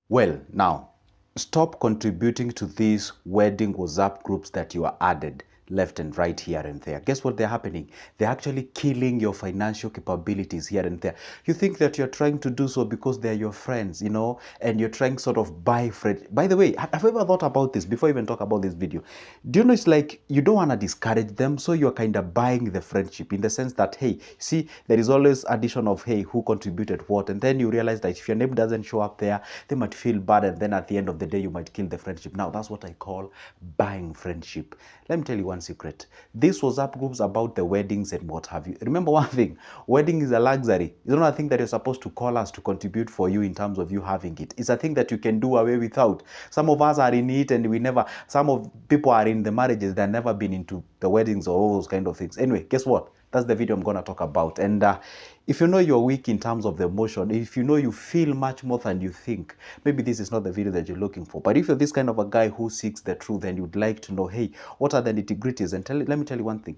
Well, now, stop contributing to these wedding WhatsApp groups that you are added left and right here and there. Guess what they're happening? They're actually killing your financial capabilities here and there. You think that you're trying to do so because they're your friends, and you're trying sort of buy friend. By the way, have you ever thought about this before I even talk about this video? Do you know it's like you don't want to discourage them, so you're kind of buying the friendship in the sense that, hey, see, there is always addition of, hey, who contributed what, and then you realize that if your name doesn't show up there, they might feel bad, and then at the end of the day, you might kill the friendship. Now, that's what I call buying friendship. Let me tell you one secret. This WhatsApp groups about the weddings and what have you. Remember one thing, wedding is a luxury. It's not a thing that you're supposed to call us to contribute for you in terms of you having it. It's a thing that you can do away without. Some of us are in it and some of people are in the marriages that never been into the weddings or all those kind of things. Anyway, guess what? That's the video I'm going to talk about. And if you know you're weak in terms of the emotion, if you know you feel much more than you think, maybe this is not the video that you're looking for. But if you're this kind of a guy who seeks the truth and you'd like to know, hey, what are the nitty-gritties? And let me tell you one thing.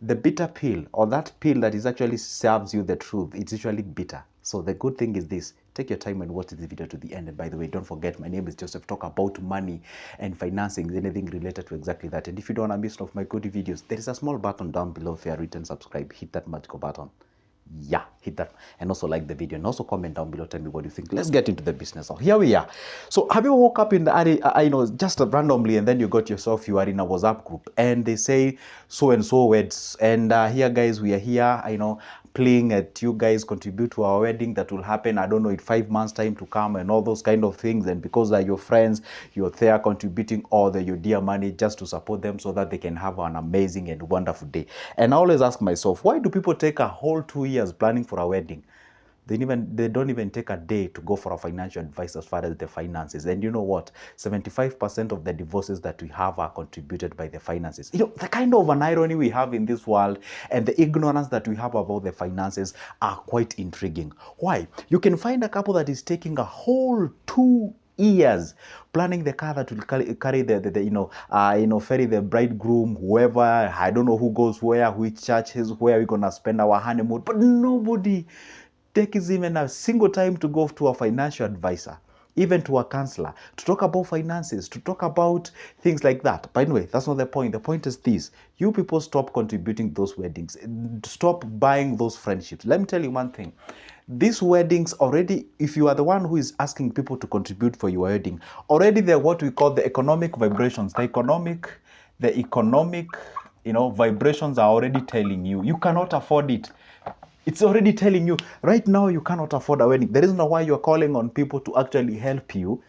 The bitter pill, or that pill that is actually serves you the truth, it's usually bitter. So the good thing is this: take your time and watch this video to the end. And by the way, don't forget, my name is Joseph. Talk about money and financing, anything related to exactly that. And if you don't want to miss of my good videos, there is a small button down below if you are written subscribe. Hit that magical button. Yeah, hit that, and also like the video, and also comment down below, tell me what you think. Let's get into the business. So here we are. So have you woke up in the just randomly, and then you got yourself, you are in a WhatsApp group and they say so and so weds, and here guys, we are here, playing at you guys contribute to our wedding that will happen, I don't know, in 5 months time to come, and all those kind of things. And because they're your friends, you're there contributing all your dear money just to support them so that they can have an amazing and wonderful day. And I always ask myself, why do people take a whole 2 years planning for a wedding? They don't even take a day to go for a financial advice as far as the finances. And you know what? 75% of the divorces that we have are contributed by the finances. The kind of an irony we have in this world and the ignorance that we have about the finances are quite intriguing. Why? You can find a couple that is taking a whole 2 years planning the car that will carry ferry the bridegroom, whoever, I don't know who goes where, which churches, where we're gonna spend our honeymoon, but nobody takes even a single time to go to a financial advisor, even to a counselor, to talk about finances, to talk about things like that. By the way, that's not the point. The point is this: you people stop contributing those weddings, stop buying those friendships. Let me tell you one thing: these weddings already, if you are the one who is asking people to contribute for your wedding, already they're what we call the economic vibrations. The economic vibrations are already telling you you cannot afford it. It's already telling you right now you cannot afford a wedding. The reason why you're calling on people to actually help you,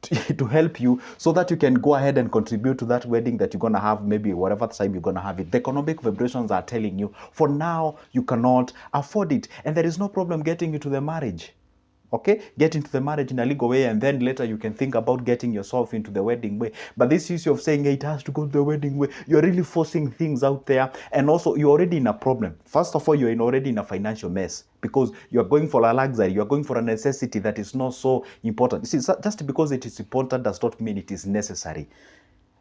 to help you so that you can go ahead and contribute to that wedding that you're going to have, maybe whatever time you're going to have it. The economic vibrations are telling you for now you cannot afford it, and there is no problem getting you to the marriage. Okay, get into the marriage in a legal way, and then later you can think about getting yourself into the wedding way. But this issue of saying, hey, it has to go to the wedding way, you're really forcing things out there. And also, you're already in a problem. First of all, you're already in a financial mess because you're going for a luxury, you're going for a necessity that is not so important. You see, just because it is important does not mean it is necessary.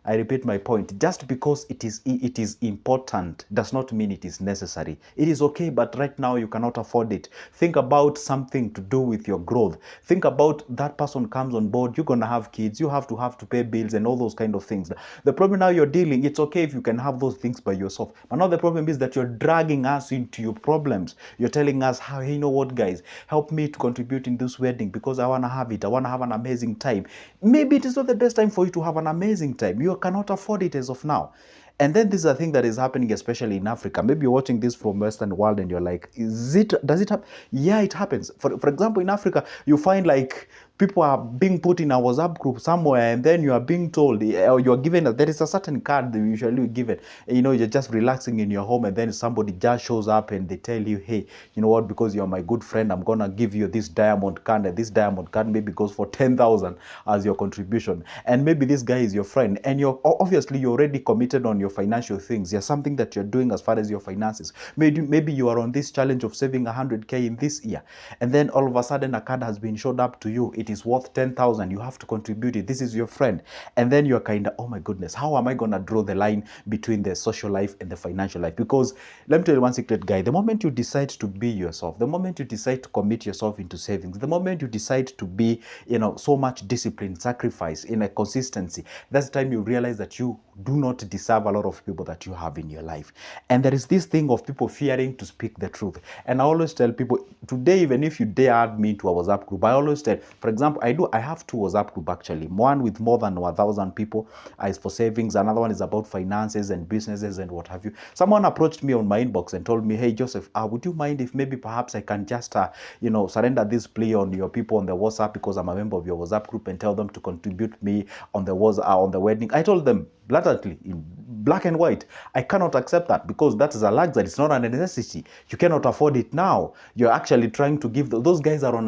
I repeat my point. Just because it is important does not mean it is necessary. It is okay, but right now you cannot afford it. Think about something to do with your growth. Think about that person comes on board, you're going to have kids, you have to pay bills and all those kind of things. The problem now you're dealing, it's okay if you can have those things by yourself. But now the problem is that you're dragging us into your problems. You're telling us, hey, you know what, guys, help me to contribute in this wedding because I want to have it. I want to have an amazing time. Maybe it is not the best time for you to have an amazing time. You cannot afford it as of now. And then this is a thing that is happening, especially in Africa. Maybe you're watching this from Western world and you're like, does it happen? Yeah, it happens. For example, in Africa, you find like people are being put in a WhatsApp group somewhere, and then you are being told, or you're given, there is a certain card that you usually given. You're just relaxing in your home, and then somebody just shows up and they tell you, hey, you know what, because you're my good friend, I'm gonna give you this diamond card, and this diamond card maybe goes for 10,000 as your contribution. And maybe this guy is your friend, and you're already committed on your financial things. There's something that you're doing as far as your finances. Maybe you are on this challenge of saving 100K in this year, and then all of a sudden a card has been showed up to you. it is worth 10,000, you have to contribute it. This is your friend. And then you're kind of, oh my goodness, how am I going to draw the line between the social life and the financial life? Because let me tell you one secret, guy. The moment you decide to be yourself, the moment you decide to commit yourself into savings, the moment you decide to be, so much discipline, sacrifice, in a consistency, that's the time you realize that you do not deserve a lot of people that you have in your life. And there is this thing of people fearing to speak the truth. And I always tell people, today, even if you dare add me to a WhatsApp group, I always tell, for example, I have two WhatsApp group actually. One with more than 1,000 people is for savings. Another one is about finances and businesses and what have you. Someone approached me on my inbox and told me, hey, Joseph, would you mind if maybe perhaps I can just, surrender this plea on your people on the WhatsApp because I'm a member of your WhatsApp group, and tell them to contribute me on the on the wedding. I told them blatantly, in black and white, I cannot accept that because that is a luxury. It's not a necessity. You cannot afford it now. You're actually trying to give those guys are on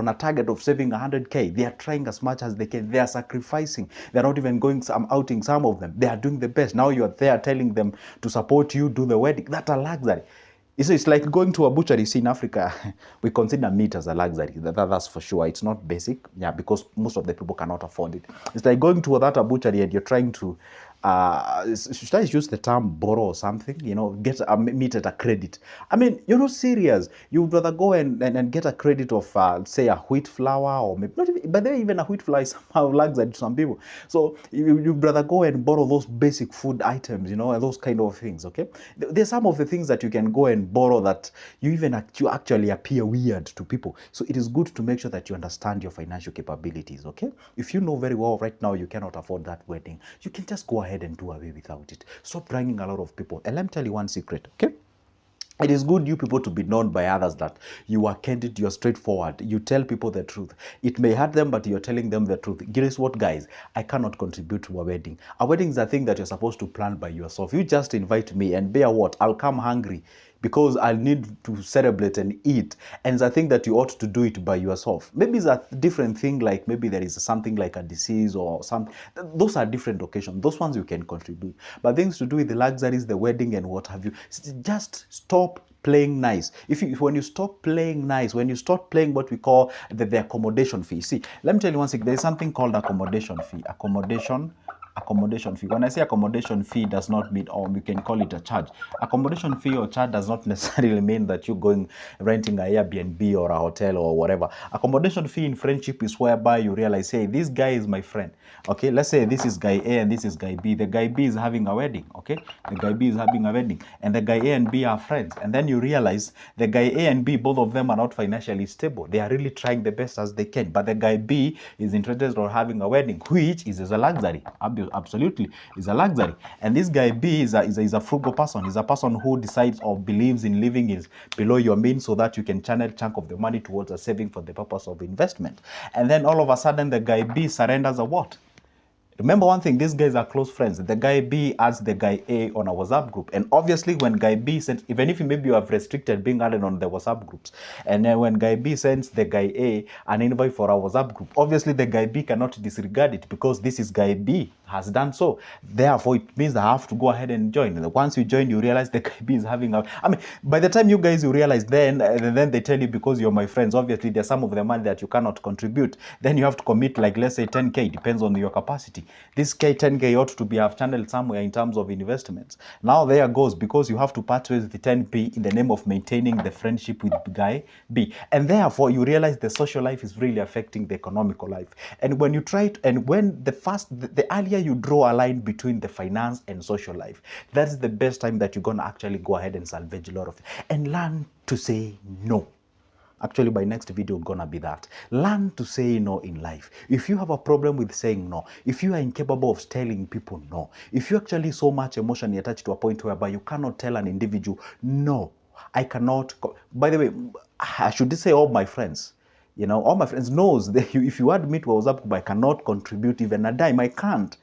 a target of saving 100K. They are trying as much as they can. They are sacrificing. They're not even going some outing. Some of them, they are doing the best. Now you're there telling them to support you, do the wedding. That's a luxury. It's like going to a butchery. See, in Africa, we consider meat as a luxury. That's for sure. It's not basic, yeah, because most of the people cannot afford it. It's like going to that butchery and you're trying to, should I use the term borrow or something? Get a meat at a credit. I mean, you're not serious. You would rather go and get a credit of, say, a wheat flour, or maybe not even, but then even a wheat flour is somehow luxury to some people. So you'd rather go and borrow those basic food items, and those kind of things. Okay, there's some of the things that you can go and borrow that you actually appear weird to people. So it is good to make sure that you understand your financial capabilities. Okay, if you know very well right now you cannot afford that wedding, you can just go ahead and do away without it. Stop bringing a lot of people. And let me tell you one secret. Okay, it is good you people to be known by others that you are candid, you are straightforward, you tell people the truth. It may hurt them, but you're telling them the truth. Guess what, guys? I cannot contribute to a wedding. A wedding is a thing that you're supposed to plan by yourself. You just invite me, and bear what? I'll come hungry because I'll need to celebrate and eat. And it's a thing that you ought to do it by yourself. Maybe it's a different thing, like maybe there is something like a disease or something. Those are different occasions. Those ones you can contribute. But things to do with the luxuries, the wedding and what have you, just stop playing nice. When you stop playing nice, when you start playing what we call the accommodation fee. See, let me tell you one thing. There is something called accommodation fee. Accommodation fee. When I say accommodation fee, does not mean, or you can call it a charge. Accommodation fee or charge does not necessarily mean that you're going renting an Airbnb or a hotel or whatever. Accommodation fee in friendship is whereby you realize, hey, this guy is my friend. Okay, let's say this is guy A and this is guy B. The guy B is having a wedding. Okay, the guy B is having a wedding, and the guy A and B are friends. And then you realize the guy A and B, both of them are not financially stable. They are really trying the best as they can, but the guy B is interested in having a wedding, which is a luxury. Absolutely, is a luxury. And this guy B is a frugal person. He's a person who decides or believes in living is below your means so that you can channel a chunk of the money towards a saving for the purpose of investment. And then all of a sudden the guy B surrenders a what? Remember one thing, these guys are close friends. The guy B adds the guy A on a WhatsApp group. And obviously when guy B sends, even if maybe you have restricted being added on the WhatsApp groups, and then when guy B sends the guy A an invite for a WhatsApp group, obviously the guy B cannot disregard it because this is guy B has done so. Therefore, it means I have to go ahead and join. And once you join, you realize the guy B is having a, I mean, by the time you guys you realize, then they tell you, because you're my friends, obviously there's some of the money that you cannot contribute. Then you have to commit, like, let's say 10K, depends on your capacity. This 10K ought to be have channeled somewhere in terms of investments. Now there goes, because you have to part with the 10P in the name of maintaining the friendship with guy B. And therefore you realize the social life is really affecting the economical life. And when you try to, and when the earlier you draw a line between the finance and social life, that's the best time that you're going to actually go ahead and salvage a lot of it. And learn to say no. Actually, my next video is gonna be that. Learn to say no in life. If you have a problem with saying no, if you are incapable of telling people no, if you actually so much emotionally attached to a point whereby you cannot tell an individual, no, I cannot. By the way, I should say all my friends. All my friends knows that if you add me to a WhatsApp group, I cannot contribute even a dime. I can't.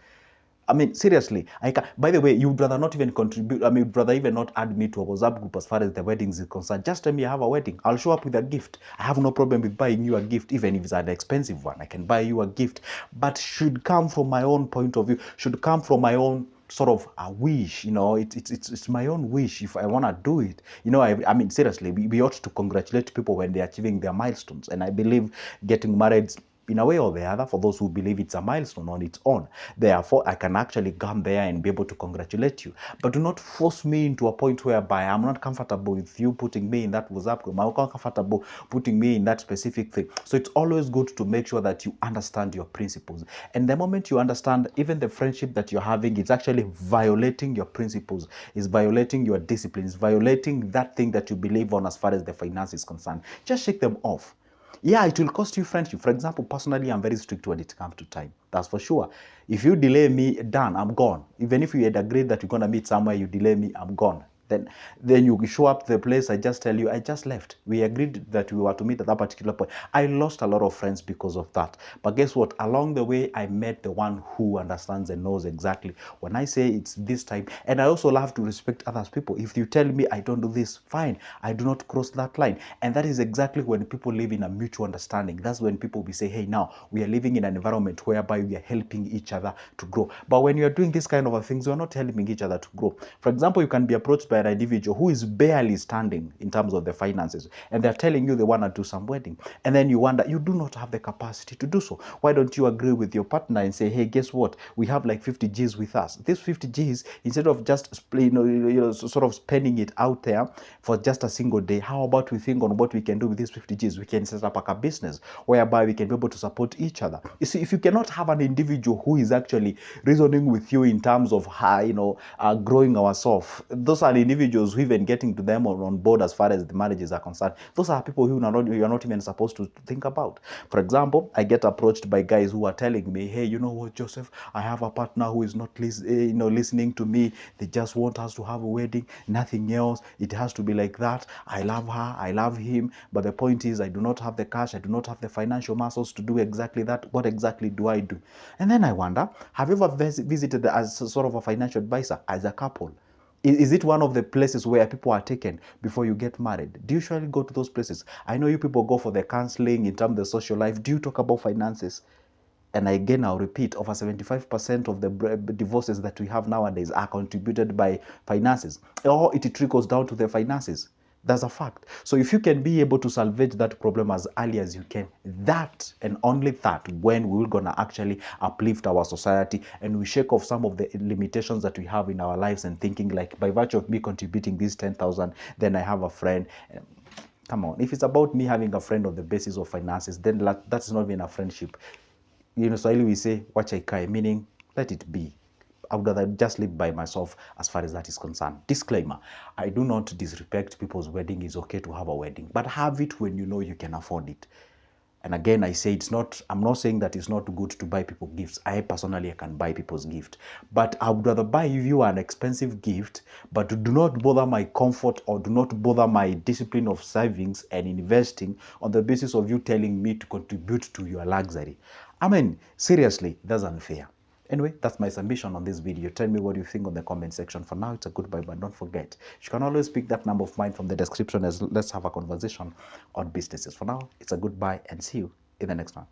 I mean, seriously, I can. By the way, you'd rather not even contribute. I mean, you'd rather even not add me to a WhatsApp group as far as the weddings is concerned. Just tell me I have a wedding. I'll show up with a gift. I have no problem with buying you a gift, even if it's an expensive one. I can buy you a gift, but should come from my own point of view. Should come from my own sort of a wish. It's my own wish if I want to do it. I mean, seriously, we ought to congratulate people when they're achieving their milestones. And I believe getting married in a way or the other, for those who believe it's a milestone on its own. Therefore, I can actually come there and be able to congratulate you. But do not force me into a point whereby I'm not comfortable with you putting me in that WhatsApp group. I'm not comfortable putting me in that specific thing. So it's always good to make sure that you understand your principles. And the moment you understand, even the friendship that you're having is actually violating your principles, is violating your discipline, is violating that thing that you believe on as far as the finance is concerned, just shake them off. Yeah, it will cost you friendship. For example, personally, I'm very strict when it comes to time. That's for sure. If you delay me, done, I'm gone. Even if you had agreed that you're going to meet somewhere, you delay me, I'm gone. Then you show up to the place, I just tell you, I just left. We agreed that we were to meet at that particular point. I lost a lot of friends because of that. But guess what? Along the way, I met the one who understands and knows exactly when I say it's this time. And I also love to respect others people. If you tell me I don't do this, fine. I do not cross that line. And that is exactly when people live in a mutual understanding. That's when people will say, hey, now we are living in an environment whereby we are helping each other to grow. But when you are doing this kind of things, we are not helping each other to grow. For example, you can be approached by an individual who is barely standing in terms of the finances, and they're telling you they want to do some wedding, and then you wonder, you do not have the capacity to do so. Why don't you agree with your partner and say, hey, guess what, we have like 50 G's with us. This 50 G's, instead of just sort of spending it out there for just a single day, how about we think on what we can do with these 50 G's? We can set up a business whereby we can be able to support each other. You see, if you cannot have an individual who is actually reasoning with you in terms of growing ourselves, those are the individuals who, even getting to them on board as far as the marriages are concerned, those are people who you're not even supposed to think about. For example, I get approached by guys who are telling me, hey, you know what, Joseph, I have a partner who is not listening to me. They just want us to have a wedding, nothing else. It has to be like that. I love her, I love him, but the point is, I do not have the cash, I do not have the financial muscles to do exactly that. What exactly do I do? And then I wonder, have you ever visited as sort of a financial advisor as a couple? Is it one of the places where people are taken before you get married? Do you usually go to those places? I know you people go for the counseling in terms of the social life. Do you talk about finances? And again, I'll repeat, over 75% of the divorces that we have nowadays are contributed by finances, or it trickles down to the finances. That's a fact. So if you can be able to salvage that problem as early as you can, that and only that, when we're going to actually uplift our society and we shake off some of the limitations that we have in our lives and thinking like, by virtue of me contributing this 10,000, then I have a friend. Come on, if it's about me having a friend on the basis of finances, then that's not even a friendship. Swahili we say, wacha ikae, meaning let it be. I would rather just live by myself as far as that is concerned. Disclaimer, I do not disrespect people's wedding. It's okay to have a wedding, but have it when you know you can afford it. And again, I say I'm not saying that it's not good to buy people gifts. I personally can buy people's gift, but I would rather buy you an expensive gift, but do not bother my comfort or do not bother my discipline of savings and investing on the basis of you telling me to contribute to your luxury. I mean, seriously, that's unfair. Anyway, that's my submission on this video. Tell me what you think on the comment section. For now, it's a goodbye, but don't forget, you can always pick that number of mine from the description as let's have a conversation on businesses. For now, it's a goodbye and see you in the next one.